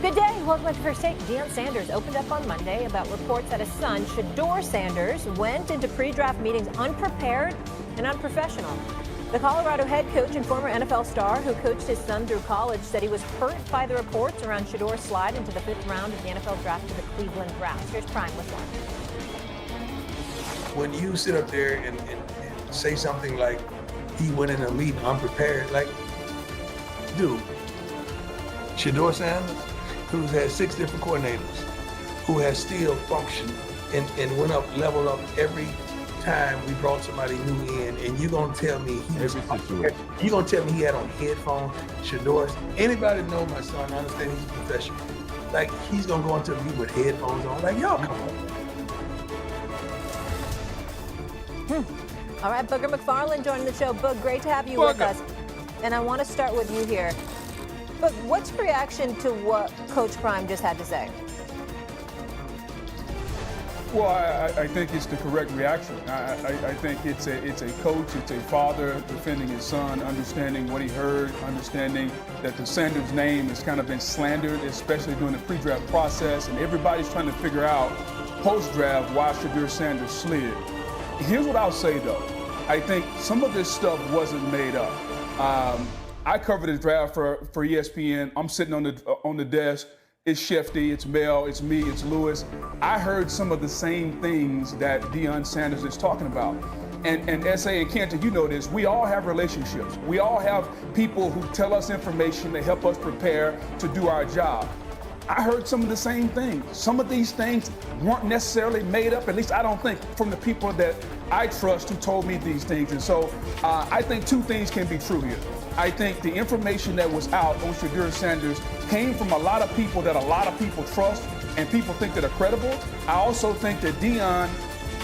Good day. Welcome to First Take. Deion Sanders opened up on Monday about reports that his son, Shedeur Sanders, went into pre-draft meetings unprepared and unprofessional. The Colorado head coach and former NFL star who coached his son through college said he was hurt by the reports around Shedeur's slide into the 5th round of the NFL draft to the Cleveland Browns. Here's Prime with one. When you sit up there and say something like he went in a meeting unprepared, like, dude, Shedeur Sanders, who's had 6 different coordinators, who has still functioned and went up, leveled up every time we brought somebody new in, and you're gonna tell me he had on headphones, Shedeur. Anybody that know my son, I understand he's a professional. Like, he's gonna go into a meeting with headphones on. Like, y'all come on. All right, Booger McFarland joining the show. Boog, great to have you with us. And I want to start with you here. But what's your reaction to what Coach Prime just had to say? Well, I think it's the correct reaction. I think it's a coach, it's a father defending his son, understanding what he heard, understanding that the Sanders name has kind of been slandered, especially during the pre-draft process, and everybody's trying to figure out post-draft why Shedeur Sanders slid. Here's what I'll say, though. I think some of this stuff wasn't made up. I covered the draft for ESPN. I'm sitting on the desk. It's Shefty, it's Mel, it's me, it's Lewis. I heard some of the same things that Deion Sanders is talking about. And S.A. and Kenton, you know this, we all have relationships. We all have people who tell us information, they help us prepare to do our job. I heard some of the same things. Some of these things weren't necessarily made up, at least I don't think, from the people that I trust who told me these things. And so I think 2 things can be true here. I think the information that was out on Shedeur Sanders came from a lot of people that a lot of people trust and people think that are credible. I also think that Deion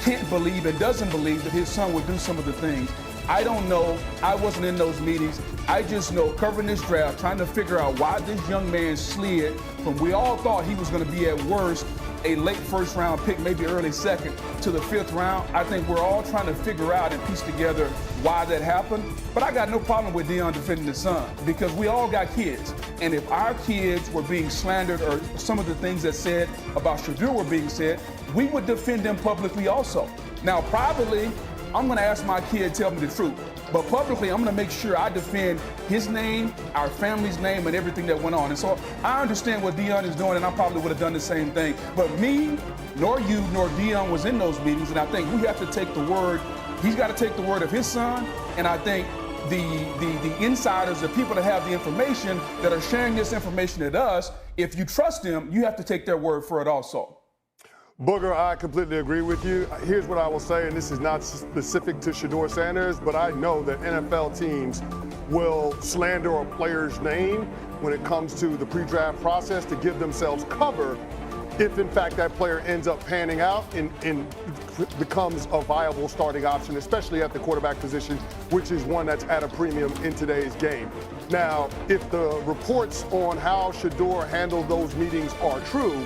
can't believe and doesn't believe that his son would do some of the things. I don't know. I wasn't in those meetings. I just know covering this draft, trying to figure out why this young man slid from we all thought he was going to be at worst a late 1st round pick, maybe early 2nd, to the 5th round. I think we're all trying to figure out and piece together why that happened. But I got no problem with Deion defending his son because we all got kids. And if our kids were being slandered or some of the things that said about Shedeur were being said, we would defend them publicly also. Now, privately, I'm going to ask my kid to tell me the truth. But publicly, I'm going to make sure I defend his name, our family's name, and everything that went on. And so I understand what Deion is doing, and I probably would have done the same thing. But me, nor you, nor Deion was in those meetings, and I think we have to take the word. He's got to take the word of his son, and I think the insiders, the people that have the information that are sharing this information at us, if you trust them, you have to take their word for it also. Booger, I completely agree with you. Here's what I will say, and this is not specific to Shedeur Sanders, but I know that NFL teams will slander a player's name when it comes to the pre-draft process to give themselves cover if, in fact, that player ends up panning out and becomes a viable starting option, especially at the quarterback position, which is one that's at a premium in today's game. Now, if the reports on how Shedeur handled those meetings are true,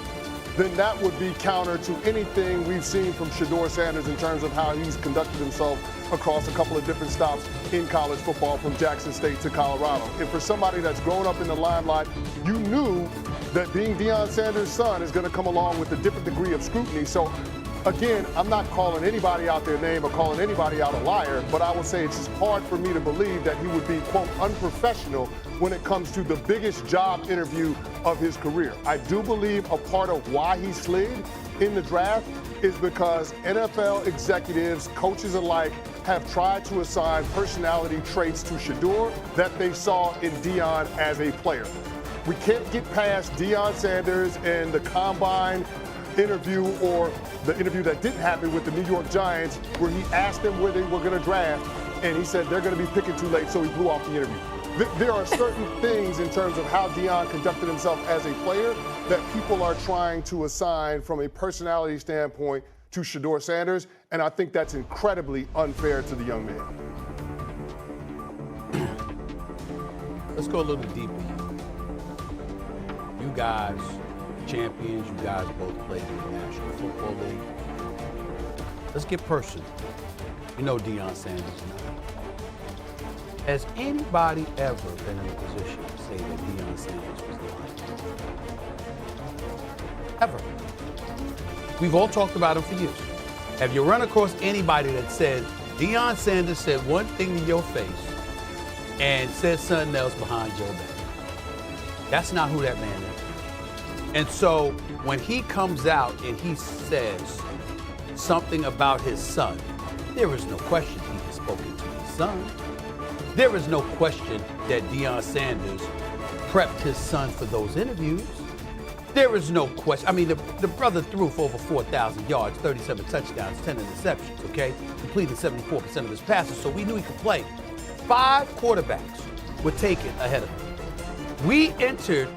then that would be counter to anything we've seen from Shedeur Sanders in terms of how he's conducted himself across a couple of different stops in college football from Jackson State to Colorado. And for somebody that's grown up in the limelight, you knew that being Deion Sanders' son is going to come along with a different degree of scrutiny. So, again, I'm not calling anybody out their name or calling anybody out a liar, but I would say it's hard for me to believe that he would be, quote, unprofessional when it comes to the biggest job interview of his career. I do believe a part of why he slid in the draft is because NFL executives, coaches alike, have tried to assign personality traits to Shedeur that they saw in Deion as a player. We can't get past Deion Sanders and the combine interview or the interview that didn't happen with the New York Giants where he asked them where they were going to draft and he said they're going to be picking too late, so he blew off the interview. There are certain things in terms of how Deion conducted himself as a player that people are trying to assign from a personality standpoint to Shedeur Sanders, and I think that's incredibly unfair to the young man. Let's go a little deeper. You guys, champions, you guys both played in the National Football League. Let's get personal. You know Deion Sanders now. Has anybody ever been in a position say that Deion Sanders was lying. Ever. We've all talked about him for years. Have you run across anybody that said Deion Sanders said one thing to your face and said something else behind your back? That's not who that man is. And so when he comes out and he says something about his son, there is no question he has spoken to his son. There is no question that Deion Sanders prepped his son for those interviews. There is no question. I mean, the brother threw for over 4,000 yards, 37 touchdowns, 10 interceptions, okay? Completed 74% of his passes, so we knew he could play. 5 quarterbacks were taken ahead of him. We entered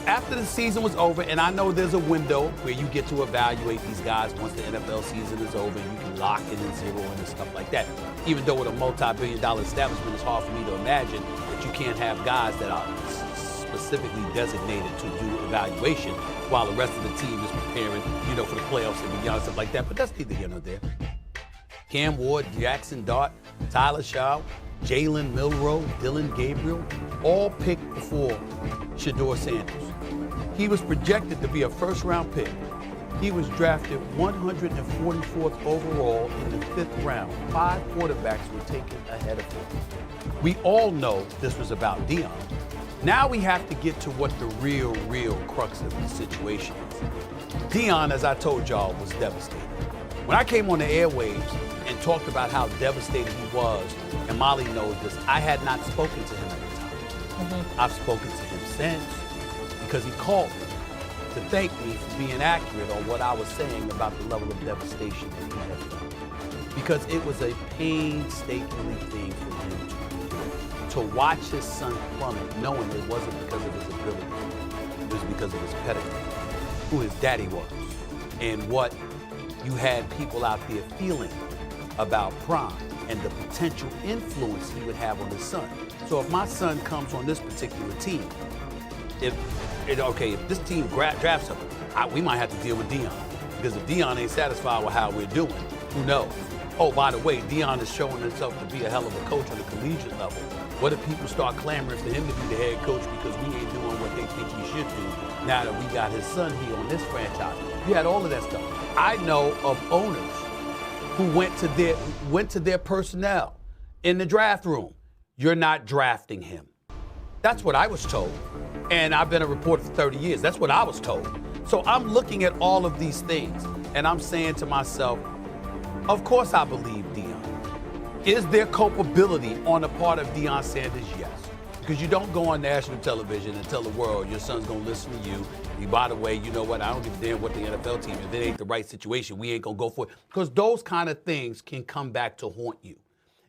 after the season was over, and I know there's a window where you get to evaluate these guys once the NFL season is over, and you can lock in and zero in and stuff like that. Even though with a multi-billion-dollar establishment, it's hard for me to imagine that you can't have guys that are specifically designated to do evaluation while the rest of the team is preparing, for the playoffs and beyond, stuff like that. But that's neither here nor there. Cam Ward, Jackson Dart, Tyler Shaw, Jalen Milroe, Dylan Gabriel, all picked before Shedeur Sanders. He was projected to be a first-round pick. He was drafted 144th overall in the 5th round. 5 quarterbacks were taken ahead of him. We all know this was about Deion. Now we have to get to what the real crux of the situation is. Deion, as I told y'all, was devastated. When I came on the airwaves and talked about how devastated he was, and Molly knows this, I had not spoken to him at the time. I've spoken to him since because he called me to thank me for being accurate on what I was saying about the level of devastation that he had felt. Because it was a painstakingly thing for him to watch his son plummet, knowing it wasn't because of his ability, it was because of his pedigree, who his daddy was, and what you had people out there feeling about Prime and the potential influence he would have on his son. So if my son comes on this particular team, if this team drafts him, we might have to deal with Deion. Because if Deion ain't satisfied with how we're doing, who knows? Oh, by the way, Deion is showing himself to be a hell of a coach on the collegiate level. What if people start clamoring for him to be the head coach because we ain't doing what they think we should do now that we got his son here on this franchise? You had all of that stuff. I know of owners who went to their personnel in the draft room. You're not drafting him. That's what I was told. And I've been a reporter for 30 years. That's what I was told. So I'm looking at all of these things and I'm saying to myself, of course I believe Deion. Is there culpability on the part of Deion Sanders? Yes. Because you don't go on national television and tell the world your son's going to listen to you. And by the way, you know what? I don't give a damn what the NFL team is. If it ain't the right situation, we ain't going to go for it. Because those kind of things can come back to haunt you.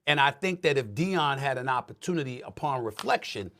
And I think that if Deion had an opportunity upon reflection